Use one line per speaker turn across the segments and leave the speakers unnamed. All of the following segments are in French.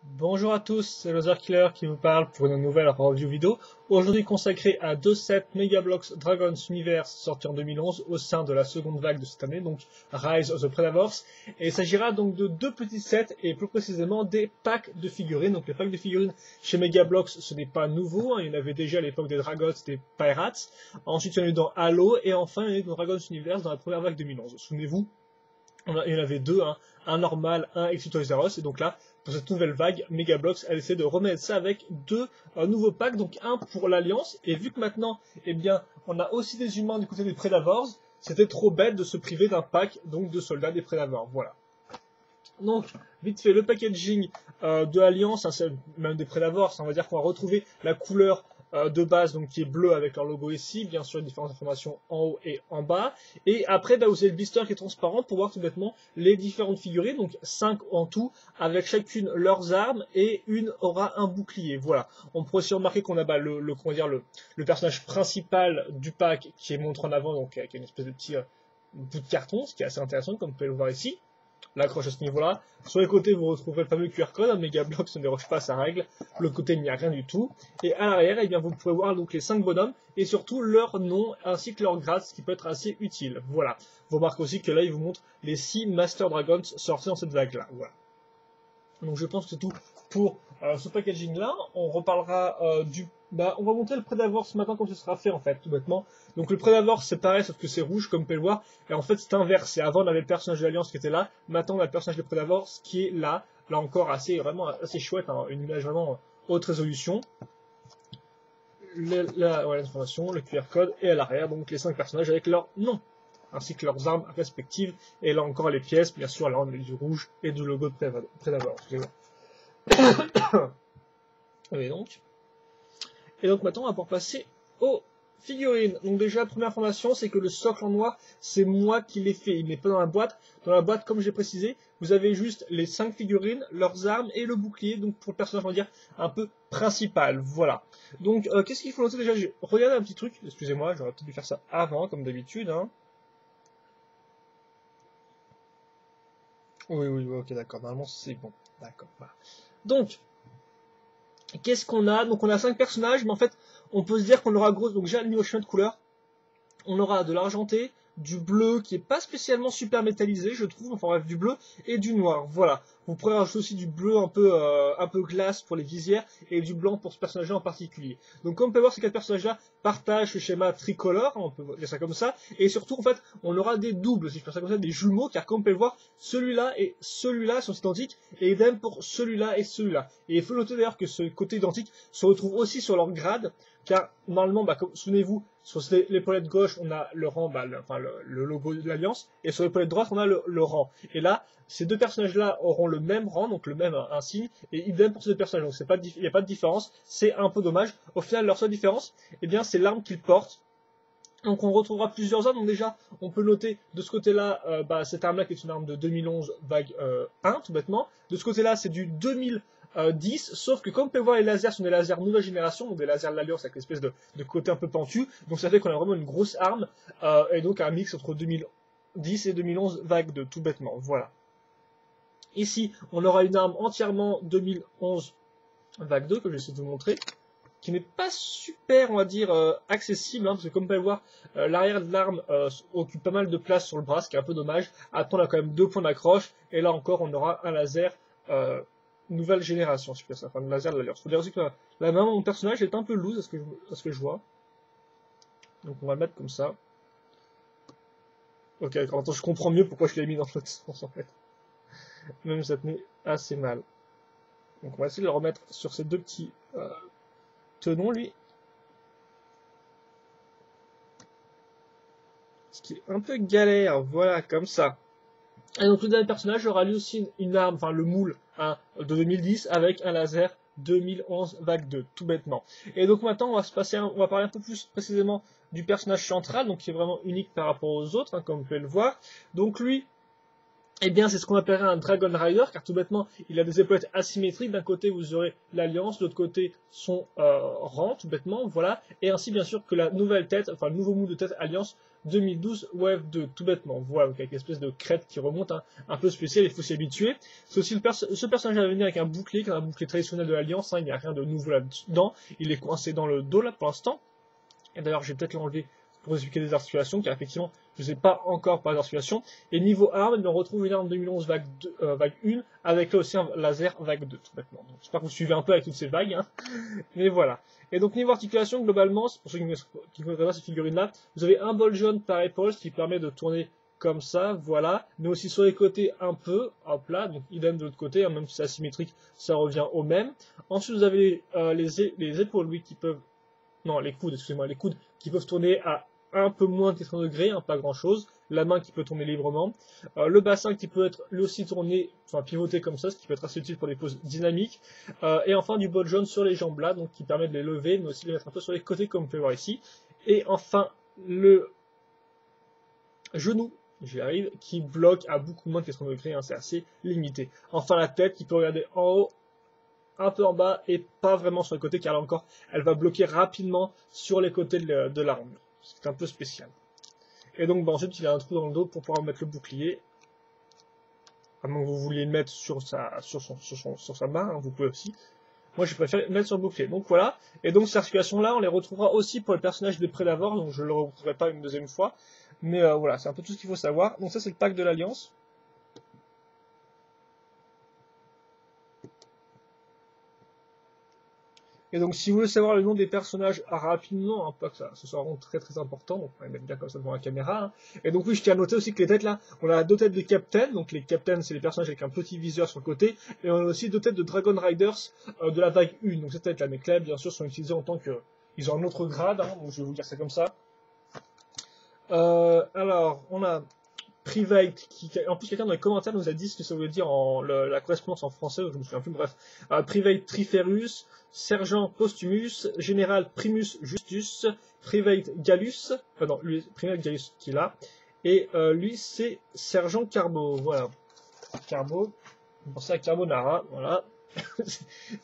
Bonjour à tous, c'est Loser Killer qui vous parle pour une nouvelle review vidéo, aujourd'hui consacrée à deux sets Megablox Dragons Universe sortis en 2011 au sein de la seconde vague de cette année, donc Rise of the Predators. Et il s'agira donc de deux petits sets et plus précisément des packs de figurines. Donc les packs de figurines chez Megablox, ce n'est pas nouveau, il y en avait déjà à l'époque des Dragons, des Pirates. Ensuite il y en a eu dans Halo et enfin il y en a eu dans Dragons Universe dans la première vague 2011. Souvenez-vous, il y en avait deux, un normal, un Exit Toys R Us, et donc là, pour cette nouvelle vague, Megablox a essayé de remettre ça avec deux nouveaux packs, donc un pour l'Alliance, et vu que maintenant, eh bien, on a aussi des humains du côté des Predators, c'était trop bête de se priver d'un pack, donc de soldats des Predators, voilà. Donc, vite fait, le packaging de Alliance, même des Predators, on va dire qu'on va retrouver la couleur de base, donc qui est bleu avec leur logo ici, bien sûr, différentes informations en haut et en bas. Et après, bah, vous avez le blister qui est transparent pour voir tout bêtement les différentes figurines, donc 5 en tout, avec chacune leurs armes, et une aura un bouclier. Voilà. On peut aussi remarquer qu'on a le personnage principal du pack qui est montré en avant, donc avec une espèce de petit bout de carton, ce qui est assez intéressant, comme vous pouvez le voir ici. L'accroche à ce niveau-là. Sur les côtés, vous retrouverez le fameux QR code. Megablox ne déroge pas à sa règle. Le côté, il n'y a rien du tout. Et à l'arrière, eh bien, vous pouvez voir donc les 5 bonhommes et surtout leur nom ainsi que leur grade, ce qui peut être assez utile. Voilà. Vous remarquez aussi que là, il vous montre les 6 Master Dragons sortis dans cette vague-là. Voilà. Donc je pense que c'est tout pour ce packaging-là. On reparlera on va montrer le Predators ce matin comme ce sera fait en fait, tout bêtement. Donc le Predators c'est pareil sauf que c'est rouge comme vous pouvez le voir. Et en fait c'est inversé. Avant on avait le personnage de l'Alliance qui était là. Maintenant on a le personnage de Predators qui est là. Là encore vraiment assez chouette. Une image vraiment haute résolution. L'information, le QR code et à l'arrière donc les 5 personnages avec leur nom ainsi que leurs armes respectives. Et là encore les pièces, bien sûr, là on a du rouge et du logo de Predator. Et donc maintenant on va pouvoir passer aux figurines. Donc déjà, la première information, c'est que le socle en noir, c'est moi qui l'ai fait. Il n'est pas dans la boîte. Dans la boîte, comme j'ai précisé, vous avez juste les 5 figurines, leurs armes et le bouclier. Donc pour le personnage, on va dire, un peu principal. Voilà. Donc qu'est-ce qu'il faut noter déjà? Regardez un petit truc. Excusez-moi, j'aurais peut-être dû faire ça avant, comme d'habitude. Oui, ok, d'accord. Normalement, c'est bon. D'accord, voilà. Donc, qu'est-ce qu'on a? Donc, on a 5 personnages, mais en fait, on peut se dire qu'on aura gros. Donc, j'ai un niveau chemin de couleur. On aura de l'argenté, du bleu qui est pas spécialement super métallisé, je trouve. Enfin, bref, du bleu et du noir. Voilà. Vous pourrez rajouter aussi du bleu un peu glace pour les visières et du blanc pour ce personnage-là en particulier. Donc, comme on peut voir, ces 4 personnages-là partagent le schéma tricolore, on peut dire ça comme ça. Et surtout, en fait, on aura des doubles, si je fais ça comme ça, des jumeaux, car comme on peut le voir, celui-là et celui-là sont identiques, et idem pour celui-là et celui-là. Et il faut noter d'ailleurs que ce côté identique se retrouve aussi sur leur grade, car normalement, souvenez-vous, sur l'épaulette gauche, on a le rang, le logo de l'Alliance, et sur l'épaulette droite, on a le rang. Et là, ces deux personnages-là auront le même rang, donc le même insigne, et idem pour ces deux personnages. Donc il n'y a pas de différence, c'est un peu dommage. Au final, leur seule différence, eh bien, c'est l'arme qu'ils portent. Donc on retrouvera plusieurs armes. Donc déjà, on peut noter de ce côté-là, cette arme-là qui est une arme de 2011 vague 1, tout bêtement. De ce côté-là, c'est du 2010, sauf que comme vous pouvez voir, les lasers sont des lasers nouvelle génération, donc des lasers de l'Alliance avec l'espèce de côté un peu pentu. Donc ça fait qu'on a vraiment une grosse arme, et donc un mix entre 2010 et 2011 vague 2, tout bêtement. Voilà. Ici, on aura une arme entièrement 2011 vague 2, que je vais essayer de vous montrer, qui n'est pas super, on va dire, accessible, parce que comme vous pouvez le voir, l'arrière de l'arme occupe pas mal de place sur le bras, ce qui est un peu dommage. Après, on a quand même 2 points d'accroche, et là encore, on aura un laser nouvelle génération, si je peux dire ça, enfin, le laser de l'Alliance. Il faut dire aussi que la main de mon personnage est un peu loose, à ce que je vois. Donc on va le mettre comme ça. Ok, d'accord, je comprends mieux pourquoi je l'ai mis dans l'autre sens, en fait. Même ça tenait assez mal. Donc on va essayer de le remettre sur ces deux petits tenons, lui. Ce qui est un peu galère, voilà, comme ça. Et donc le dernier personnage aura lui aussi une arme, enfin le moule de 2010 avec un laser 2011 vague 2, tout bêtement. Et donc maintenant on va parler un peu plus précisément du personnage central, donc qui est vraiment unique par rapport aux autres, comme vous pouvez le voir. Donc lui, eh bien, c'est ce qu'on appellerait un Dragon Rider, car tout bêtement, il a des épaulettes asymétriques. D'un côté, vous aurez l'Alliance, de l'autre côté, son rang, tout bêtement, voilà. Et ainsi, bien sûr, que la nouvelle tête, enfin, le nouveau moule de tête Alliance 2012 Wave 2, tout bêtement. Voilà, donc avec une espèce de crête qui remonte, hein, un peu spécial, il faut s'y habituer. C'est aussi ce personnage à venir avec un bouclier, qui est un bouclier traditionnel de l'Alliance, hein, il n'y a rien de nouveau là-dedans, il est coincé dans le dos là pour l'instant. Et d'ailleurs, je vais peut-être l'enlever pour expliquer des articulations, car effectivement, je ne sais pas encore par les articulations. Et niveau arme, on retrouve une arme 2011 vague 1, avec là aussi un laser vague 2, tout bêtement. J'espère que vous suivez un peu avec toutes ces vagues, hein. Mais voilà. Et donc niveau articulation, globalement, pour ceux qui ne connaissent pas ces figurines-là, vous avez un bol jaune par épaule, ce qui permet de tourner comme ça, voilà, mais aussi sur les côtés un peu, hop là, donc idem de l'autre côté, hein, même si c'est asymétrique, ça revient au même. Ensuite, vous avez les épaules, oui, qui peuvent, non, les coudes, excusez-moi, les coudes qui peuvent tourner à un peu moins de 80 degrés, hein, pas grand chose, la main qui peut tourner librement, le bassin qui peut être lui aussi tourné, enfin pivoté comme ça, ce qui peut être assez utile pour des poses dynamiques, et enfin du bol jaune sur les jambes là, donc qui permet de les lever, mais aussi de les mettre un peu sur les côtés comme vous pouvez voir ici, et enfin le genou, j'y arrive, qui bloque à beaucoup moins de 80 degrés, hein, c'est assez limité. Enfin la tête qui peut regarder en haut, un peu en bas et pas vraiment sur les côtés, car là encore, elle va bloquer rapidement sur les côtés de l'armure. C'est un peu spécial. Et donc, ensuite, il y a un trou dans le dos pour pouvoir mettre le bouclier. À moins que vous vouliez le mettre sur sa main, hein, vous pouvez aussi. Moi, je préfère le mettre sur le bouclier. Donc voilà. Et donc, ces articulations-là, on les retrouvera aussi pour le personnage des Prédavors, donc je ne le retrouverai pas une deuxième fois. Mais voilà, c'est un peu tout ce qu'il faut savoir. Donc ça, c'est le pack de l'Alliance. Et donc, si vous voulez savoir le nom des personnages rapidement, hein, pas que ça, ce soit vraiment très très important, donc on va les mettre bien comme ça devant la caméra. Hein. Et donc, oui, je tiens à noter aussi que les têtes là, on a deux têtes de Captain, donc les Captain, c'est les personnages avec un petit viseur sur le côté, et on a aussi deux têtes de Dragon Riders de la vague 1. Donc, ces têtes là, mes clés, bien sûr, sont utilisées en tant que. Ils ont un autre grade, hein, donc je vais vous dire ça comme ça. Alors, on a Private, en plus quelqu'un dans les commentaires nous a dit ce que ça voulait dire la correspondance en français, je me souviens plus, bref. Private Triferus, Sergent Postumus, Général Primus Justus, Private Gallus, pardon, lui, Private Gallus qui est là, et lui c'est Sergent Carbo, voilà. Carbo, vous pensez à Carbonara, voilà.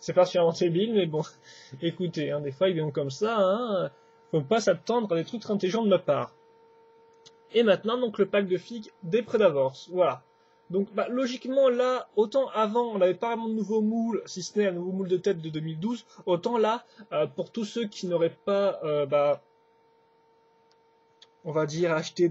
C'est particulièrement débile, mais bon, écoutez, hein, des fois ils viennent comme ça, hein, faut pas s'attendre à des trucs très intelligents de ma part. Et maintenant, donc, le pack de figues des Prédavors. Voilà. Donc, bah, logiquement, là, autant avant, on n'avait pas vraiment de nouveau moule, si ce n'est un nouveau moule de tête de 2012, autant là, pour tous ceux qui n'auraient pas, on va dire, acheté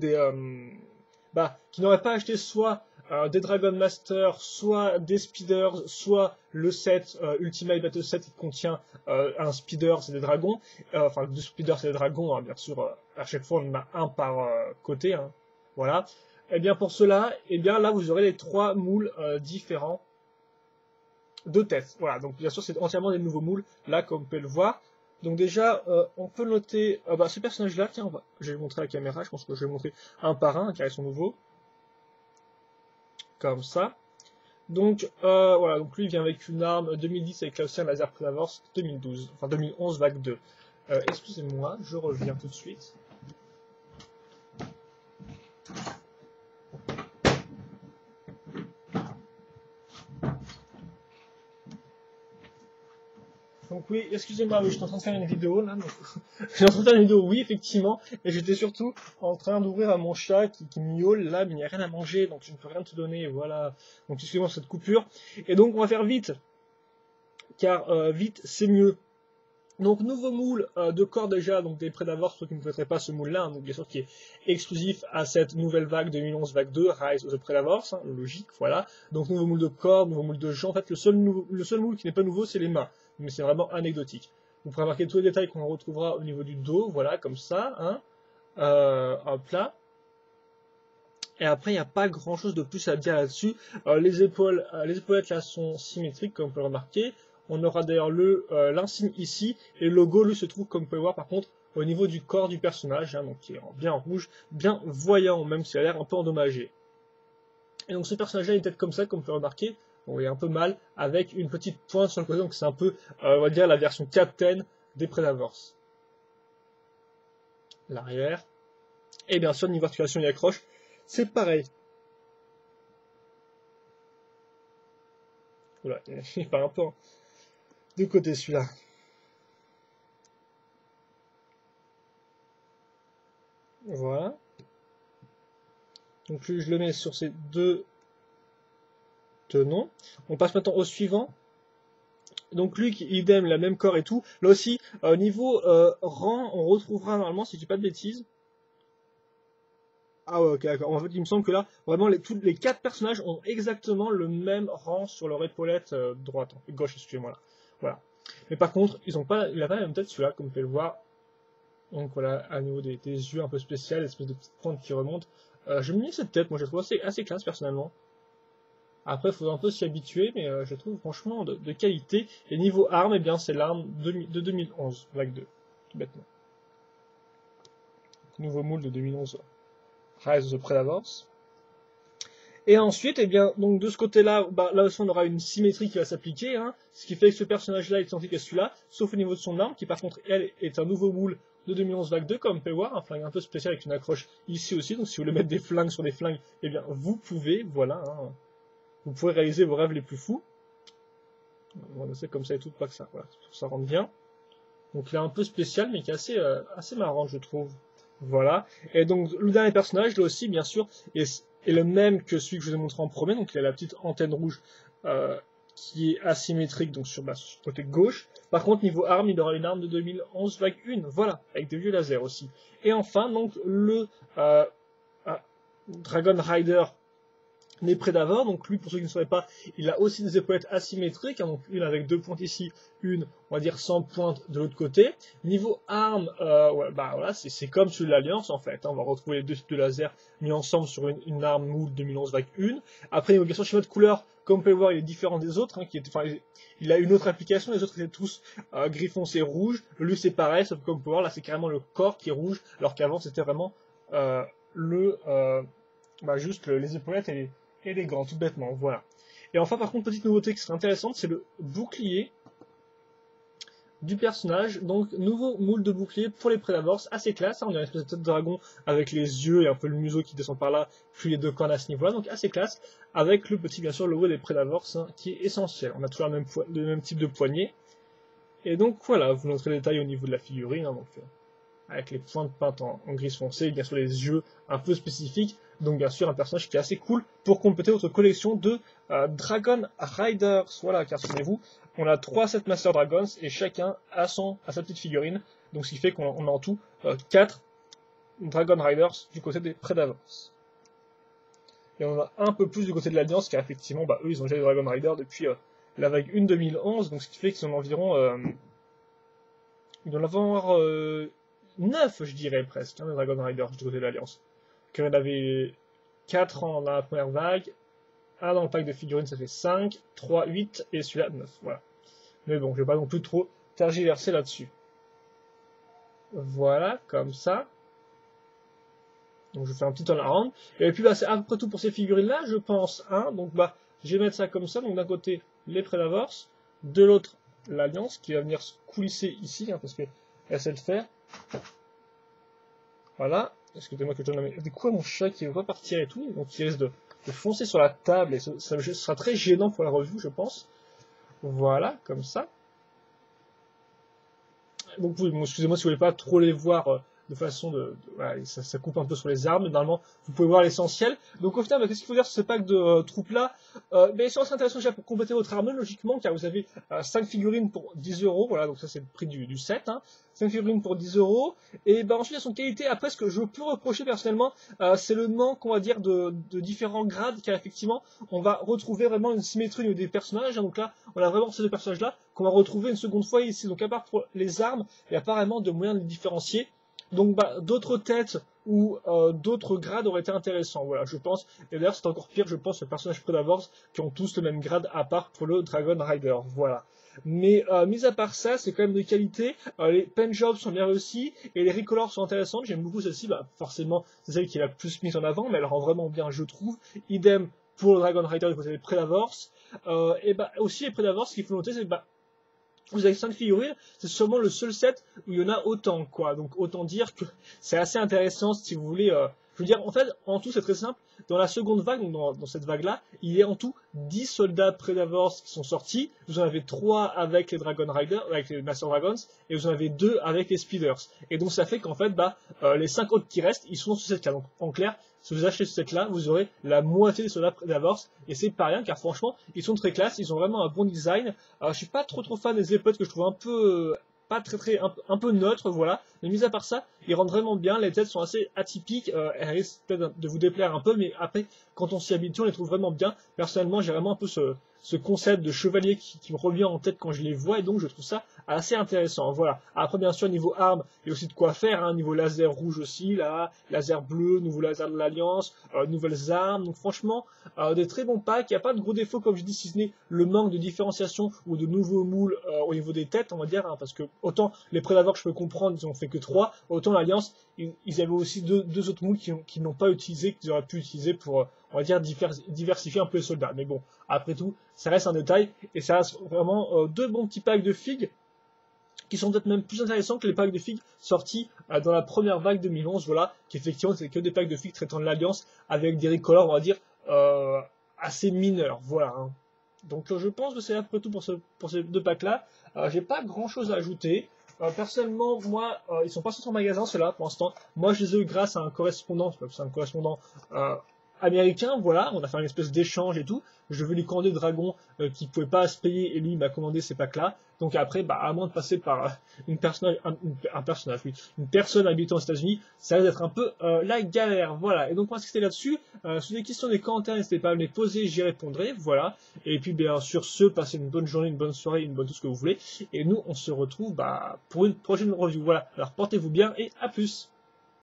qui n'auraient pas acheté soit des Dragon Master, soit des Speeders, soit le set Ultimate Battle Set qui contient un Speeder, c'est des dragons, enfin deux Speeders, c'est des dragons, hein, bien sûr, à chaque fois on en a un par côté, hein, voilà. Et bien pour cela, et bien là vous aurez les trois moules différents de tête, voilà. Donc bien sûr c'est entièrement des nouveaux moules, là comme vous pouvez le voir. Donc déjà, on peut noter, ce personnage-là, tiens, je vais montrer à la caméra, je pense que je vais montrer un par un, car ils sont nouveaux. Comme ça. Donc voilà, donc lui il vient avec une arme 2010 avec là aussi un laser Prédavors 2012, enfin 2011 vague 2. Excusez-moi, je reviens tout de suite. Donc oui, excusez-moi, oui, je suis en train de faire une vidéo là. Donc... je suis en train de faire une vidéo, oui, effectivement, et j'étais surtout en train d'ouvrir à mon chat qui miaule là, mais il n'y a rien à manger, donc je ne peux rien te donner, voilà. Donc excusez-moi cette coupure. Et donc on va faire vite, car vite c'est mieux. Donc nouveau moule de corps déjà, donc des Prédavors, ceux qui ne connaîtraient pas ce moule-là, hein, donc bien sûr qui est exclusif à cette nouvelle vague 2011 vague 2, Rise of the Prédavors, hein, logique, voilà. Donc nouveau moule de corps, nouveau moule de jambes, en fait le seul moule qui n'est pas nouveau c'est les mains, mais c'est vraiment anecdotique. Vous pourrez remarquer tous les détails qu'on retrouvera au niveau du dos, voilà, comme ça, hein, hop là. Et après, il n'y a pas grand chose de plus à dire là-dessus. Les épaulettes là sont symétriques, comme vous pouvez le remarquer. On aura d'ailleurs l'insigne ici, et le logo, lui, se trouve, comme vous pouvez voir, par contre, au niveau du corps du personnage, hein, donc qui est bien en rouge, bien voyant, même s'il a l'air un peu endommagé. Et donc ce personnage-là, il est peut-être comme ça, comme vous pouvez remarquer, bon, il est un peu mal, avec une petite pointe sur le côté, donc c'est un peu, on va dire, la version Captain des Prédavors. L'arrière. Et bien sûr, niveau articulation et accroche, c'est pareil. Voilà, il part un peu de côté celui-là. Voilà. Donc lui, je le mets sur ces deux tenons. On passe maintenant au suivant. Donc lui, idem, la même corps et tout. Là aussi, niveau rang, on retrouvera normalement, si je dis pas de bêtises. Ah ouais, ok, d'accord. En fait, il me semble que là, vraiment, tous les 4 personnages ont exactement le même rang sur leur épaulette droite, gauche, excusez-moi là. Voilà. Mais par contre, il n'a pas la même tête celui-là, comme vous pouvez le voir. Donc voilà, à niveau des yeux un peu spéciaux, espèce de petites pointes qui remontent. J'aime bien cette tête, moi je la trouve assez classe personnellement. Après, il faudra un peu s'y habituer, mais je trouve franchement de qualité. Et niveau arme, eh bien c'est l'arme de 2011, vague 2, tout bêtement. Nouveau moule de 2011, Rise of the Predators. Et ensuite, eh bien, donc de ce côté-là, bah, là aussi on aura une symétrie qui va s'appliquer, hein, ce qui fait que ce personnage-là est identique à celui-là, sauf au niveau de son arme, qui par contre, elle, est un nouveau moule de 2011 vague 2, comme on peut voir, un flingue un peu spécial avec une accroche ici aussi, donc si vous voulez mettre des flingues sur des flingues, eh bien, vous pouvez, voilà, hein, vous pouvez réaliser vos rêves les plus fous. On va laisser comme ça et tout, pas que ça, voilà, ça rentre bien. Donc il est un peu spécial, mais qui est assez marrant, je trouve. Voilà. Et donc, le dernier personnage, là aussi, bien sûr, est le même que celui que je vous ai montré en premier. Donc, il a la petite antenne rouge qui est asymétrique, donc sur le côté gauche. Par contre, niveau arme, il aura une arme de 2011 vague 1. Voilà, avec des vieux lasers aussi. Et enfin, donc, le Dragon Rider les Predators, donc lui, pour ceux qui ne sauraient pas, il a aussi des épaulettes asymétriques, hein, donc une avec 2 pointes ici, une, on va dire, sans pointe de l'autre côté. Niveau arme, ouais, bah voilà, c'est comme celui de l'Alliance en fait, hein, on va retrouver les deux types de lasers mis ensemble sur une arme moule 2011 vague 1. Après, niveau bien sûr, schéma de couleur, comme vous pouvez voir, il est différent des autres, hein, il a une autre application, les autres étaient tous gris foncé rouge, lui c'est pareil, sauf que comme vous pouvez voir, là c'est carrément le corps qui est rouge, alors qu'avant c'était vraiment juste les épaulettes et les gants, tout bêtement, voilà. Et enfin, par contre, petite nouveauté qui serait intéressante, c'est le bouclier du personnage. Donc, nouveau moule de bouclier pour les Predators, assez classe, hein, on a une espèce de tête de dragon avec les yeux et un peu le museau qui descend par là, puis les deux cornes à ce niveau-là, donc assez classe, avec le petit, bien sûr, logo des Predators, hein, qui est essentiel. On a toujours le même type de poignet. Et donc, voilà, vous noterez les détails au niveau de la figurine, hein, donc, avec les pointes peintes en gris foncé, et bien sûr les yeux un peu spécifiques, donc bien sûr un personnage qui est assez cool pour compléter votre collection de Dragon Riders. Voilà, car souvenez-vous, on a 3 sets Master Dragons et chacun a sa petite figurine, donc ce qui fait qu'on a en tout 4 Dragon Riders du côté des Predators. Et on a un peu plus du côté de l'Alliance, car effectivement, bah, eux ils ont déjà des Dragon Riders depuis la vague 1 2011, donc ce qui fait qu'ils ont environ... ils doivent avoir 9, je dirais presque, hein, les Dragon Riders du côté de l'Alliance. Il y en avait 4 dans la première vague, 1 dans le pack de figurines, ça fait 5, 3, 8, et celui-là 9, voilà. Mais bon, je vais pas non plus trop tergiverser là-dessus. Voilà, comme ça. Donc je fais un petit turn-around. Et puis bah, c'est à peu près tout pour ces figurines-là, je pense. Hein. Donc bah, je vais mettre ça comme ça. Donc d'un côté, les Predators, de l'autre, l'Alliance, qui va venir se coulisser ici, hein, parce qu'elle sait le faire. Voilà. Excusez-moi que je donne la... Du coup, mon chat qui va partir et tout, donc il risque de foncer sur la table, et ça sera très gênant pour la revue, je pense. Voilà, comme ça. Donc, excusez-moi si vous voulez pas trop les voir de façon voilà, ça coupe un peu sur les armes, mais normalement, vous pouvez voir l'essentiel. Donc, au final, qu'est-ce qu'il faut dire sur ce pack de troupes-là c'est assez intéressant déjà pour compléter votre armure, logiquement, car vous avez 5 figurines pour 10 €, voilà, donc ça c'est le prix du set, hein. 5 figurines pour 10 €, et ensuite, à son qualité, après, ce que je peux reprocher personnellement, c'est le manque, on va dire, de différents grades, car effectivement, on va retrouver vraiment une symétrie au niveau des personnages, hein. Donc là, on a vraiment ces deux personnages-là, qu'on va retrouver une seconde fois ici, donc à part pour les armes, il n'y a pas vraiment de moyen de les différencier. Donc d'autres têtes ou d'autres grades auraient été intéressants, voilà, je pense. Et d'ailleurs, c'est encore pire, je pense, les personnages Predators qui ont tous le même grade, à part pour le Dragon Rider, voilà. Mais mis à part ça, c'est quand même de qualité. Les paint jobs sont bien réussis et les recolors sont intéressantes. J'aime beaucoup celle-ci, forcément, c'est celle qui est la plus mise en avant, mais elle rend vraiment bien, je trouve. Idem pour le Dragon Rider du côté des Predators. Et aussi les Predators, ce qu'il faut noter, c'est vous avez 5 figurines, c'est sûrement le seul set où il y en a autant, quoi. Donc autant dire que c'est assez intéressant si vous voulez Je veux dire, en fait, en tout, c'est très simple. Dans la seconde vague, donc dans cette vague-là, il y a en tout 10 soldats Predavors qui sont sortis. Vous en avez 3 avec les Dragon Riders, avec les Master Dragons, et vous en avez 2 avec les Speeders. Et donc, ça fait qu'en fait, les 5 autres qui restent, ils sont sur cette là. Donc, en clair, si vous achetez ce set-là, vous aurez la moitié des soldats Predavors, et c'est pas rien, car franchement, ils sont très classe, ils ont vraiment un bon design. Alors, je suis pas trop fan des épotes que je trouve un peu, pas un peu neutre, voilà. Mais mis à part ça, ils rendent vraiment bien. Les têtes sont assez atypiques. Elles risquent peut-être de vous déplaire un peu, mais après, quand on s'y habitue, on les trouve vraiment bien. Personnellement, j'ai vraiment un peu ce concept de chevalier qui me revient en tête quand je les vois, et donc je trouve ça assez intéressant. Voilà. Après, bien sûr, niveau armes, il y a aussi de quoi faire. Hein. Niveau laser rouge aussi, là, laser bleu, nouveau laser de l'Alliance, nouvelles armes. Donc franchement, des très bons packs. Il n'y a pas de gros défauts, comme je dis, si ce n'est le manque de différenciation ou de nouveaux moules au niveau des têtes, on va dire, hein, parce que autant les Predavors, je peux comprendre, ils ont fait que 3, autant l'Alliance, ils avaient aussi deux autres moules qui n'ont pas utilisé, qu'ils auraient pu utiliser pour, on va dire, diversifier un peu les soldats. Mais bon, après tout, ça reste un détail, et ça reste vraiment 2 bons petits packs de figues, qui sont peut-être même plus intéressants que les packs de figues sortis dans la première vague 2011, voilà, qui effectivement c'était que des packs de figues traitant de l'Alliance, avec des recolors, on va dire, assez mineurs, voilà. Hein. Donc je pense que c'est à peu près tout pour ces 2 packs-là. J'ai pas grand-chose à ajouter. Personnellement, moi, ils sont pas sortis en magasin, ceux-là, pour l'instant. Moi, je les ai eu grâce à un correspondant, c'est un correspondant américain, voilà, on a fait une espèce d'échange et tout. Je veux lui commander Dragon qui pouvait pas se payer, et lui il m'a commandé ces packs-là. Donc après, à moins de passer par une personne habitant aux États-Unis, ça risque d'être un peu la galère, voilà. Et donc moi, c'était là-dessus. Sur des questions des commentaires, n'hésitez pas à me les poser, j'y répondrai, voilà. Et puis bien sur ce, passez une bonne journée, une bonne soirée, une bonne tout ce que vous voulez. Et nous, on se retrouve pour une prochaine review, voilà. Alors portez-vous bien et à plus.